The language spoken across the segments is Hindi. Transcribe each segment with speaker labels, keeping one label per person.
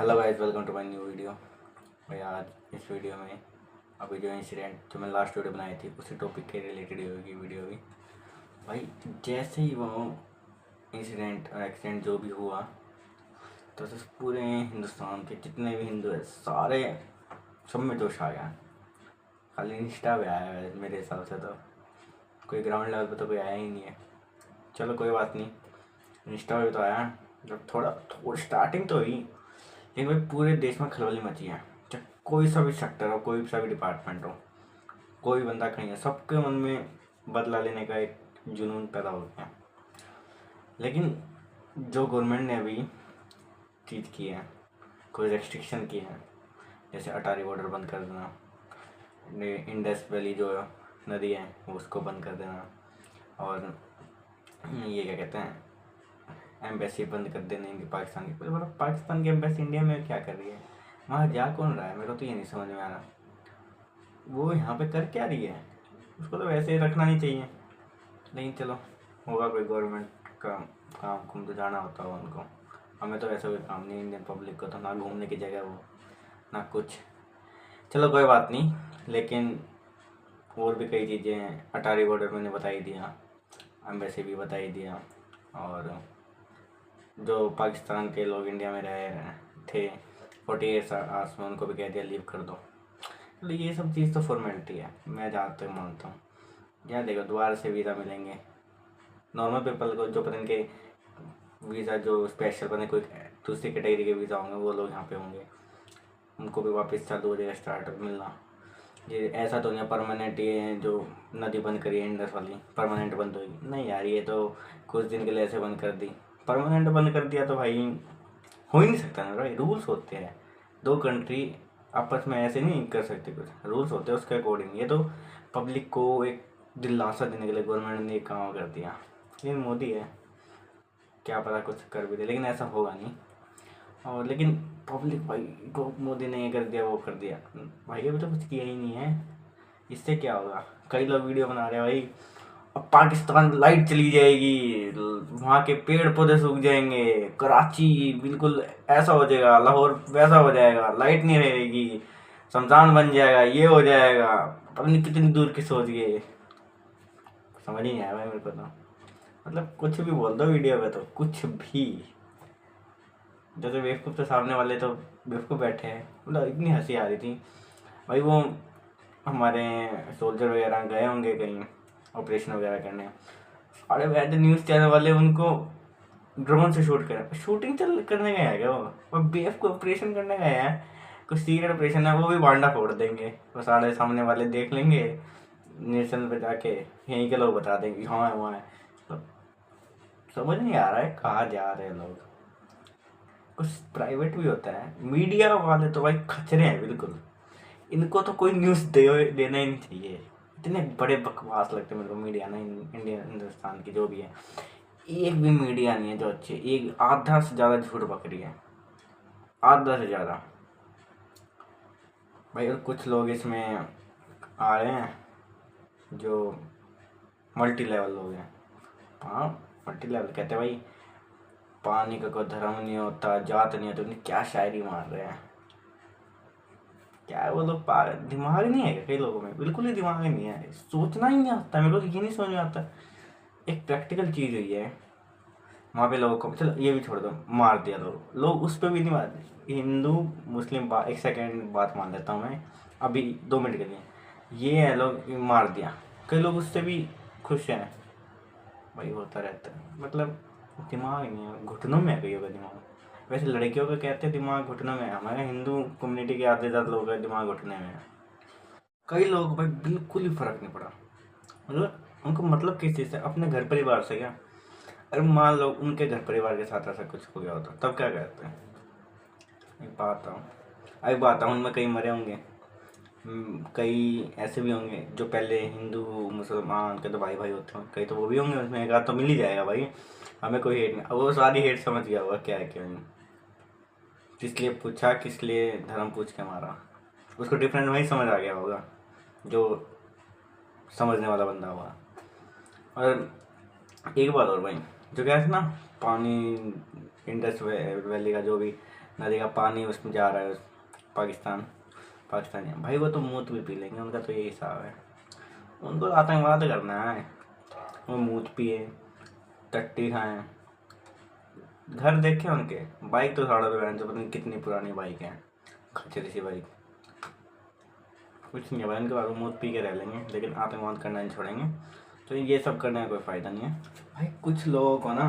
Speaker 1: Hello guys, welcome to my new video. भाई आज इस वीडियो में अभी जो इंसिडेंट जो मैं लास्ट वीडियो बनाई थी उसी टॉपिक के रिलेटेड होगी वीडियो भी। भाई जैसे ही वो इंसिडेंट और एक्सीडेंट जो भी हुआ तो पूरे हिंदुस्तान के जितने भी हिंदू हैं सारे सब में जोश आ गया। खाली इंस्टा पे आया है मेरे हिसाब से, तो कोई ग्राउंड लेवल पे तो कोई आया ही नहीं है। चलो कोई बात नहीं, इंस्टा पे तो आया। जब थोड़ा स्टार्टिंग तो हुई, लेकिन भाई पूरे देश में खलबली मची है। चाहे कोई सा भी सेक्टर हो, कोई सा भी डिपार्टमेंट हो, कोई बंदा कहीं है, सबके मन में बदला लेने का एक जुनून पैदा हो गया। लेकिन जो गवर्नमेंट ने अभी चीज़ की है, कोई रेस्ट्रिक्शन की है, जैसे अटारी बॉर्डर बंद कर देना, इंडस वैली जो नदी है उसको बंद कर देना, और ये क्या कहते हैं एम्बेसी बंद कर देने इनकी पाकिस्तान की। मतलब पाकिस्तान की एम्बेसी इंडिया में क्या कर रही है, वहाँ जा कौन रहा है, मेरे को तो ये नहीं समझ में आ रहा। वो यहाँ पे कर क्या रही है, उसको तो वैसे ही रखना नहीं चाहिए। लेकिन चलो, होगा कोई गवर्नमेंट का काम कुम तो जाना होता होगा उनको। हमें तो वैसे कोई काम नहीं, इंडियन पब्लिक को तो ना घूमने की जगह वो ना कुछ। चलो कोई बात नहीं, लेकिन और भी कई चीज़ें हैं। अटारी बॉर्डर मैंने बता ही दिया, एम्बेसी भी बता ही दिया, और जो पाकिस्तान के लोग इंडिया में रहे थे 48 आवर्स में उनको भी कह दिया लीव कर दो। तो ये सब चीज़ तो फॉर्मेलिटी है, मैं जहाँ तक मानता हूँ। यहाँ देखो, दोबारा से वीज़ा मिलेंगे नॉर्मल पीपल को, जो पता इनके वीज़ा जो स्पेशल बने कोई दूसरी कैटेगरी के वीज़ा होंगे वो लोग यहाँ पे होंगे, उनको भी वापस चालू हो जाएगा स्टार्ट मिलना। ये ऐसा तो नहीं परमानेंट, ये जो नदी बंद करी है इंडस वाली परमानेंट बंद होगी नहीं यार, ये तो कुछ दिन के लिए ऐसे बंद कर दी। परमानेंट बंद कर दिया तो भाई हो ही नहीं सकता ना भाई, रूल्स होते हैं। दो कंट्री आपस में ऐसे नहीं कर सकते, कुछ रूल्स होते हैं उसके अकॉर्डिंग। ये तो पब्लिक को एक दिलासा देने के लिए गवर्नमेंट ने एक काम कर दिया। लेकिन मोदी है, क्या पता कुछ कर भी दे, लेकिन ऐसा होगा नहीं। और लेकिन पब्लिक भाई को मोदी ने ये कर दिया वो कर दिया, भाई अभी तो कुछ किया ही नहीं है। इससे क्या होगा, कई लोग वीडियो बना रहे हैं भाई अब पाकिस्तान में लाइट चली जाएगी, वहाँ के पेड़ पौधे सूख जाएंगे, कराची बिल्कुल ऐसा हो जाएगा, लाहौर वैसा हो जाएगा, लाइट नहीं रहेगी, शमशान बन जाएगा, ये हो जाएगा। पता नहीं कितनी दूर की सोच गए, समझ ही नहीं आया भाई मेरे को तो। मतलब कुछ भी बोल दो वीडियो पे, तो कुछ भी। जैसे बेवकूफ़ तो सामने वाले तो बेवकूफ़ बैठे हैं, मतलब इतनी हंसी आ रही थी भाई। वो हमारे सोल्जर वगैरह गए होंगे कहीं ऑपरेशन वगैरह करने, सारे वैसे न्यूज़ चैनल वाले उनको ड्रोन से शूट करें, शूटिंग चल करने गए हैं क्या वो बेफ को ऑपरेशन करने गए हैं, कुछ सीरियस ऑपरेशन है वो भी बांडा फोड़ देंगे। वो सारे सामने वाले देख लेंगे न्यूज़ चैनल पे जाके, यहीं के लोग बता देंगे हाँ है वहाँ है। तो समझ नहीं आ रहा है कहाँ जा रहे हैं लोग। कुछ प्राइवेट भी होता है, मीडिया वाले तो भाई खचरे हैं बिल्कुल। इनको तो कोई न्यूज़ देना ही नहीं चाहिए। इतने बड़े बकवास लगते हैं मेरे को मीडिया ना, इंडिया हिंदुस्तान की जो भी है। एक भी मीडिया नहीं है जो अच्छी, एक आधा से ज़्यादा झूठ बकरी है, आधा से ज़्यादा भाई। और कुछ लोग इसमें आ रहे हैं जो मल्टी लेवल लोग हैं। हाँ, मल्टी लेवल कहते हैं भाई, पानी का कोई धर्म नहीं होता, जात नहीं होती, उन्हें क्या शायरी मार रहे हैं। क्या है वो लोग दिमाग नहीं है कई लोगों में, बिल्कुल ही दिमाग नहीं है, सोचना ही नहीं आता। मेरे को तो ये नहीं समझ में आता। एक प्रैक्टिकल चीज़ हुई है वहाँ पे, लोगों को चलो ये भी छोड़ दो, मार दिया लोग उस पर भी नहीं मारते। हिंदू मुस्लिम बात, एक सेकेंड बात मान लेता हूँ मैं अभी 2 मिनट के लिए। ये है लोग मार दिया, कई लोग उससे भी खुश हैं भाई, होता रहता है। मतलब दिमाग नहीं है, घुटनों में है कईयों का दिमाग। वैसे लड़कियों का कहते हैं दिमाग घुटनों में है, हमारे हिंदू कम्युनिटी के आधे ज़्यादा लोगों का दिमाग घुटने में है। कई लोग भाई बिल्कुल ही फर्क नहीं पड़ा, मतलब उनको मतलब किस चीज़ से, अपने घर परिवार से क्या। अरे मान लो उनके घर परिवार के साथ ऐसा कुछ हो गया होता तब क्या कहते हैं। एक बात है उनमें कई मरे होंगे, कई ऐसे भी होंगे जो पहले हिंदू मुसलमान के तो भाई भाई होते हैं, कई तो वो भी होंगे, उसमें एक आध तो मिल ही जाएगा भाई। हमें कोई हेट नहीं, अब वो सारी हेट समझ गया होगा क्या है क्या नहीं, किस लिए पूछा, किस लिए धर्म पूछ के मारा, उसको डिफरेंट वही समझ आ गया होगा जो समझने वाला बंदा होगा। और एक बात और भाई, जो क्या है ना, पानी इंडस वैली का जो भी नदी का पानी उसमें जा रहा है पाकिस्तानी भाई, वो तो मूत भी पी लेंगे, उनका तो यही हिसाब है। उनको आतंकवाद करना है, वो मूत पिए, टट्टी खाएं। घर देखे उनके, बाइक तो साढ़े पे जो पता नहीं कितनी पुरानी बाइक है, खच्चर सी बाइक। कुछ नहीं है भाई उनके बाद, वो मूत पी के रह लेंगे लेकिन आतंकवाद करना नहीं छोड़ेंगे। तो ये सब करने का कोई फ़ायदा नहीं है भाई। कुछ लोगों को ना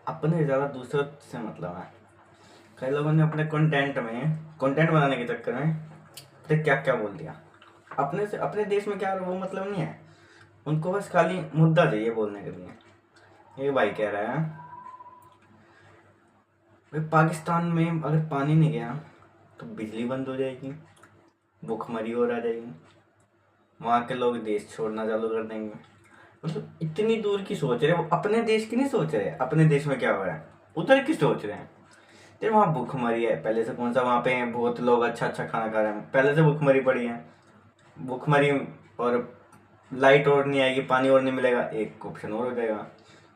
Speaker 1: अपने ज़्यादा दूसरों से मतलब है। कई लोगों ने अपने कंटेंट बनाने के चक्कर में तो क्या क्या बोल दिया। अपने से अपने देश में क्या वो मतलब नहीं है उनको, बस खाली मुद्दा चाहिए बोलने के लिए। ये भाई कह रहा है भाई पाकिस्तान में अगर पानी नहीं गया तो बिजली बंद हो जाएगी, भूखमरी और आ जाएगी, वहाँ के लोग देश छोड़ना चालू कर देंगे। मतलब इतनी दूर की सोच रहे हैं वो, अपने देश की नहीं सोच रहे। अपने देश में क्या हो रहा है उधर की सोच रहे हैं। तो वहाँ भूखमरी है पहले से, कौन सा वहाँ पे बहुत लोग अच्छा अच्छा खाना खा रहे हैं, पहले से भूखमरी पड़ी है। भूखमरी और लाइट और नहीं आएगी, पानी और नहीं मिलेगा, एक ऑप्शन और हो जाएगा।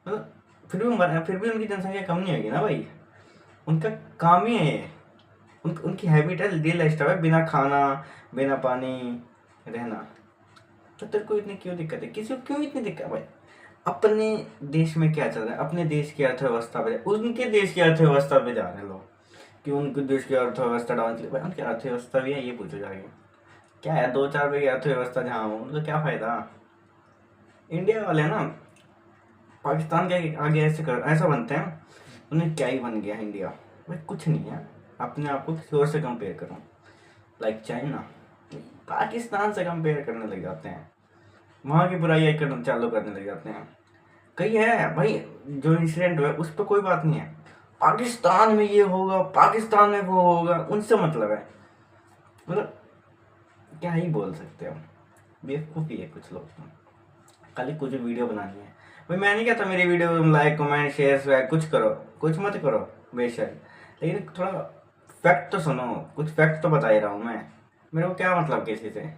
Speaker 1: मतलब फिर भी उनकी जनसंख्या कम नहीं होगी ना भाई। उनका काम ही है ये, उनकी हैबिट है, डे लाइफ स्टाइल है, बिना खाना बिना पानी रहना। तो तेरे को इतनी क्यों दिक्कत है, किसी को क्यों इतनी दिक्कत भाई। अपने देश में क्या चल रहा है, अपने देश की अर्थव्यवस्था पे, उनके देश की अर्थव्यवस्था पे जा रहे हैं लोग कि उनके देश की अर्थव्यवस्था डाउन चली। भाई उनकी अर्थव्यवस्था भी है, ये पूछो जाके क्या है। 2-4 रुपये की अर्थव्यवस्था जहाँ हो उनका क्या फायदा। इंडिया वाले ना पाकिस्तान के आगे ऐसा बनते हैं, उन्हें क्या ही बन गया इंडिया। भाई कुछ नहीं है, अपने आप को किसी और से कंपेयर करो, लाइक चाइना। पाकिस्तान से कंपेयर करने लग जाते हैं, वहाँ की बुराई चालू करने लग जाते हैं। कई है भाई जो इंसिडेंट हुआ उस पर कोई बात नहीं है, पाकिस्तान में ये होगा, पाकिस्तान में वो होगा, उनसे मतलब है। मतलब क्या ही बोल सकते हो, बेवकूफ़ी है कुछ लोग। तो खाली कुछ वीडियो बनानी है भाई। मैं नहीं कहता मेरी वीडियो तुम लाइक कमेंट शेयर कुछ करो, कुछ मत करो बेशक, लेकिन थोड़ा फैक्ट तो सुनो, कुछ फैक्ट तो बता ही रहा हूँ मैं। मेरे को क्या मतलब किसी से,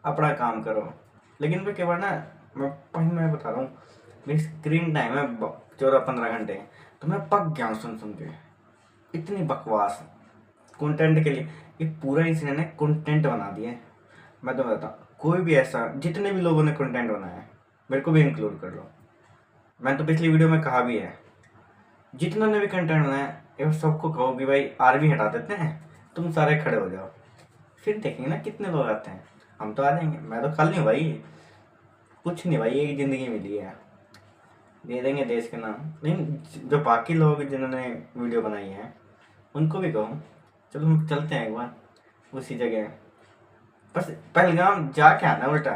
Speaker 1: अपना काम करो। लेकिन मैं केवल ना मैं बता रहा हूँ, मेरी स्क्रीन टाइम है 14-15 घंटे, तो मैं पक गया हूँ सुन के। इतनी बकवास कंटेंट के लिए, ये पूरा इंसिडेंट ने कंटेंट बना दिया है। मैं तो बताता हूँ, कोई भी ऐसा, जितने भी लोगों ने कंटेंट बनाया है मेरे को भी इंक्लूड कर लो। मैंने तो पिछली वीडियो में कहा भी है, जितनों ने भी कंटेंट बनाया ये सबको कहो कि भाई आर्मी हटा देते हैं, तुम सारे खड़े हो जाओ, फिर देखेंगे ना कितने लोग आते हैं। हम तो आ जाएंगे, मैं तो कल नहीं भाई, कुछ नहीं भाई, एक ज़िंदगी मिली है, दे देंगे देश के नाम। लेकिन जो बाकी लोग जिन्होंने वीडियो बनाई है उनको भी कहो चलो हम चलते हैं एक बार उसी जगह, बस पहलगाम जाके आना उल्टा।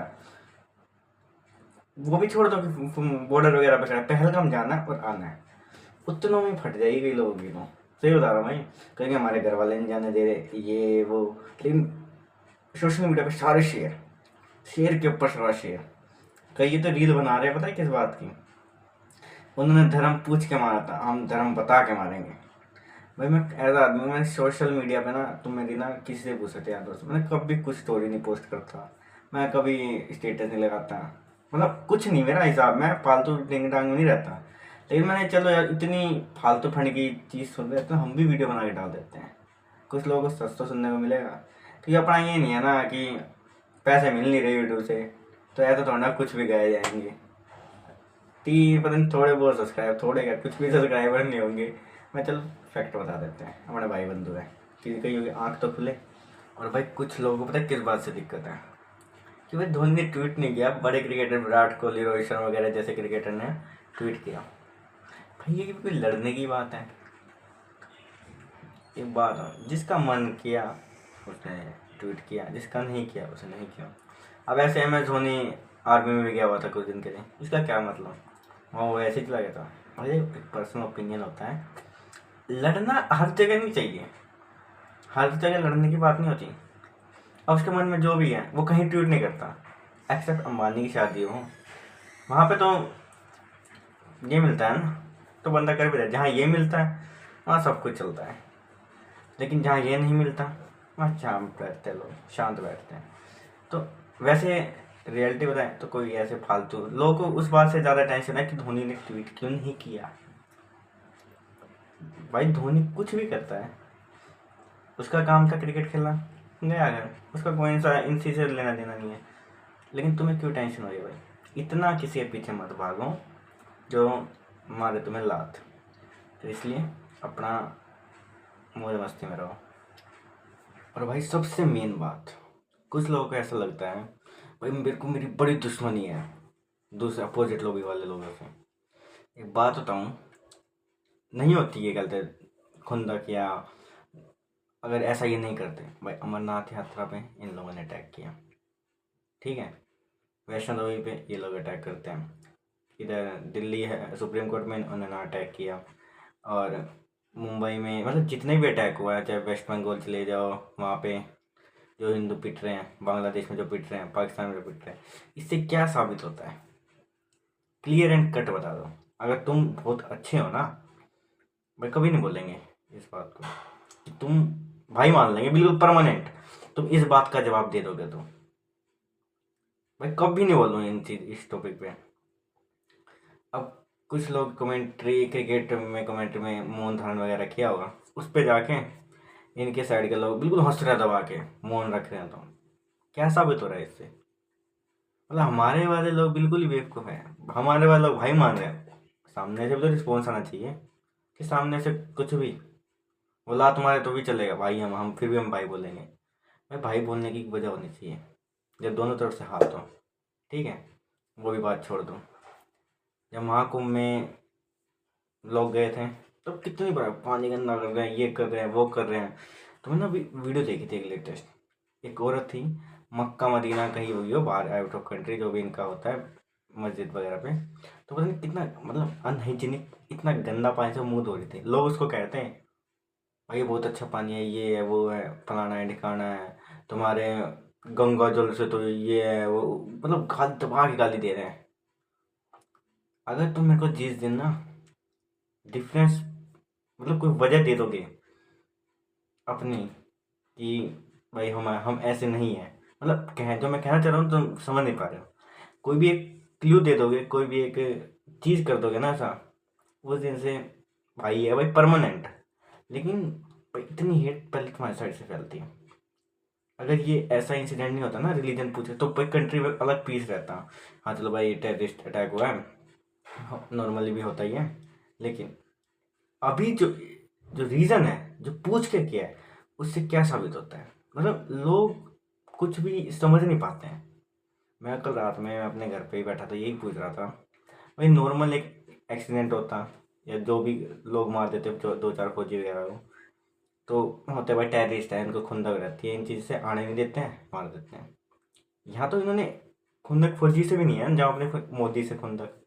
Speaker 1: वो भी छोड़ दो कि बॉर्डर वगैरह पे खड़ा, पहलगाम जाना और आना है। उतनों में फट जाएगी कई लोगों की। तो सही बता रहा हूँ भाई, कहेंगे हमारे घर वाले नहीं जाने दे रहे ये वो, लेकिन सोशल मीडिया पे सारे शेयर के ऊपर सारा शेयर। कई तो रील बना रहे हैं, पता है किस बात की, उन्होंने धर्म पूछ के मारा था, हम धर्म बता के मारेंगे। भाई मैं एज आदमी, मैं सोशल मीडिया पे ना, तुम मेरी ना किसी से पूछ सकते यार दोस्त, मैंने कभी कुछ स्टोरी नहीं पोस्ट करता, मैं कभी स्टेटस नहीं लगाता, मतलब कुछ नहीं मेरा हिसाब, मैं फालतू डिंग डांग में नहीं रहता। लेकिन मैंने चलो यार इतनी फालतू फंड की चीज़ सुन रहे तो हम भी वीडियो बना के डाल देते हैं, कुछ लोगों को सस्ता सुनने को मिलेगा। तो ये अपना ये नहीं है ना कि पैसे मिल नहीं रहे यूट्यूब से, तो ऐसा थोड़ा ना कुछ भी गाए जाएंगे। पता नहीं थोड़े बहुत सब्सक्राइब, थोड़े क्या कुछ भी सब्सक्राइबर नहीं होंगे। मैं चल फैक्ट बता देते हैं, हमारे भाई बंधु है कि कहीं आँख तो खुले। और भाई कुछ लोगों को पता है किस बात से दिक्कत है कि भाई धोनी ने ट्वीट नहीं किया, बड़े क्रिकेटर विराट कोहली रोहित शर्मा वगैरह जैसे क्रिकेटर ने ट्वीट किया। भाई ये कोई लड़ने की बात है, एक बात है, जिसका मन किया उसने ट्वीट किया, जिसका नहीं किया उसने नहीं किया। अब ऐसे MS धोनी आर्मी में भी गया हुआ था कुछ दिन के लिए, इसका क्या मतलब, वो ऐसे ही चला गया था। और ये एक पर्सनल ओपिनियन होता है, लड़ना हर जगह नहीं चाहिए, हर जगह लड़ने की बात नहीं होती। अब उसके मन में जो भी है वो कहीं ट्वीट नहीं करता, एक्सेप्ट अंबानी की शादी हो, वहाँ पे तो ये मिलता है ना, तो बंदा कर भी रहा है। जहाँ ये मिलता है वहाँ सब कुछ चलता है, लेकिन जहाँ ये नहीं मिलता वहाँ शांत बैठते हैं लोग, शांत बैठते हैं। तो वैसे रियलिटी बताएं तो कोई ऐसे फालतू लोगों को उस बात से ज़्यादा टेंशन है कि धोनी ने ट्वीट क्यों नहीं किया। भाई धोनी कुछ भी करता है, उसका काम था क्रिकेट खेलना, गया घर, उसका कोई सा इनसी से लेना देना नहीं है। लेकिन तुम्हें क्यों टेंशन हो रही है भाई? इतना किसी के पीछे मत भागो जो मारे तुम्हें लात। तो इसलिए अपना मौज मस्ती में रहो। और भाई सबसे मेन बात, कुछ लोगों को ऐसा लगता है भाई मेरे को मेरी बड़ी दुश्मनी है दूसरे अपोजिट लॉबी वाले लोगों से। एक बात बताऊं, नहीं होती ये गलती खुंदक या अगर ऐसा ये नहीं करते भाई। अमरनाथ यात्रा पे इन लोगों ने अटैक किया, ठीक है, वैष्णो देवी पे ये लोग अटैक करते हैं, इधर दिल्ली है सुप्रीम कोर्ट में उन्होंने अटैक किया, और मुंबई में मतलब जितने भी अटैक हुआ है, चाहे वेस्ट बंगाल चले जाओ, वहाँ पे जो हिंदू पिट रहे हैं, बांग्लादेश में जो पिट रहे हैं, पाकिस्तान में जो पिट रहे हैं, इससे क्या साबित होता है? क्लियर एंड कट बता दो। अगर तुम बहुत अच्छे हो ना भाई, कभी नहीं बोलेंगे इस बात को कि तुम भाई मान लेंगे बिल्कुल परमानेंट, तुम इस बात का जवाब दे दोगे तो भाई कभी नहीं बोलूँगा इन चीज इस टॉपिक पे। अब कुछ लोग कमेंट्री क्रिकेट में कमेंट्री में मौन धारण वगैरह किया होगा, उस पर जाके इनके साइड के लोग बिल्कुल हंस रहे दबा के मौन रख रहे हैं, तो क्या साबित हो रहा है इससे? मतलब हमारे वाले लोग बिल्कुल ही बेवकूफ़ हैं, हमारे वाले लोग भाई मान रहे हैं। सामने से भी तो रिस्पॉन्स आना चाहिए कि सामने से कुछ भी बोला तुम्हारे तो भी चलेगा भाई, हम फिर भी हम भाई बोलेंगे। भाई भाई बोलने की वजह होनी चाहिए जब दोनों तरफ से हाथ हो, ठीक है। वो भी बात छोड़ दो, जब महाकुंभ में लोग गए थे तो कितनी बार पानी गंदा कर रहे हैं, ये कर रहे हैं, वो कर रहे हैं। तो मैंने अभी वीडियो देखी थी एक लेटेस्ट, एक औरत थी, मक्का मदीना कहीं हुई हो बाहर आउट ऑफ कंट्री जो भी इनका होता है मस्जिद वगैरह पे, तो पता नहीं कितना मतलब अनहाइजीनिक, इतना गंदा पानी से मुंह धो रही थी। लोग उसको कहते हैं भाई ये बहुत अच्छा पानी है, ये है वो है, फलाना है ढिकाना है, तुम्हारे गंगा जल से तो ये है वो, मतलब गाली दबा के गाली दे रहे हैं। अगर तुम मेरे को जिस दिन ना डिफरेंस मतलब कोई वजह दे दोगे अपनी कि भाई हम ऐसे नहीं हैं, मतलब कह जो मैं कहना चाह रहा हूँ तुम समझ नहीं पा रहे हो, कोई भी एक क्ल्यू दे दोगे, कोई भी एक चीज़ कर दोगे ना ऐसा, उस दिन से भाई है भाई परमानेंट। लेकिन भाई इतनी हेट पहले तुम्हारी साइड से फैलती है। अगर ये ऐसा इंसिडेंट नहीं होता ना, रिलीजन पूछे तो भाई कंट्री में अलग पीस रहता। हाँ चलो भाई टेररिस्ट अटैक हुआ है, नॉर्मली भी होता ही है, लेकिन अभी जो जो रीज़न है जो पूछ के किया है उससे क्या साबित होता है? मतलब लोग कुछ भी समझ नहीं पाते हैं। मैं कल रात में अपने घर पे ही बैठा था, यही पूछ रहा था भाई, नॉर्मल एक एक्सीडेंट होता या जो भी लोग मार देते जो दो चार फौजी वगैरह को, तो होते भाई टेररिस्ट है, इनको खुंदक रहती है, इन चीज़ से आने नहीं देते हैं, मार देते हैं। यहाँ तो इन्होंने खुंदक फौजी से भी नहीं है, जहाँ अपने मोदी से खुंदक,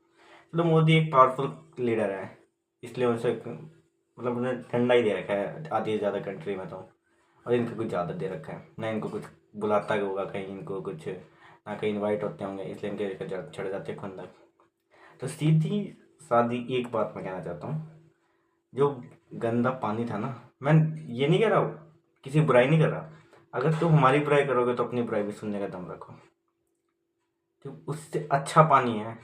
Speaker 1: तो मोदी एक पावरफुल लीडर है इसलिए उनसे मतलब उन्हें ठंडा ही दे रखा है आधी से ज़्यादा कंट्री में तो, और इनको कुछ ज़्यादा दे रखा है ना, इनको कुछ बुलाता होगा कहीं, इनको कुछ ना कहीं इनवाइट होते होंगे, इसलिए इनके चढ़ जाते हैं खुंदक। तो सीधी सादी एक बात मैं कहना चाहता हूँ, जो गंदा पानी था ना, मैं ये नहीं कह रहा हूँ, किसी बुराई नहीं कर रहा, अगर तुम हमारी बुराई करोगे तो अपनी बुराई भी सुनने का दम रखो, तो उससे अच्छा पानी है।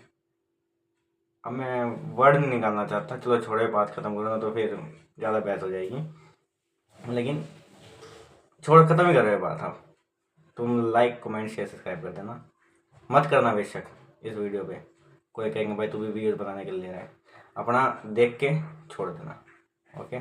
Speaker 1: अब मैं वर्ड नहीं निकालना चाहता, चलो छोड़े, बात ख़त्म करूँगा तो फिर ज़्यादा बहस हो जाएगी, लेकिन छोड़ ख़त्म ही कर रहे बात। आप तुम लाइक कमेंट शेयर सब्सक्राइब कर देना, मत करना बेशक इस वीडियो पे, कोई कहेंगे भाई तू भी वीडियो बनाने के लिए ले रहा है, अपना देख के छोड़ देना। ओके।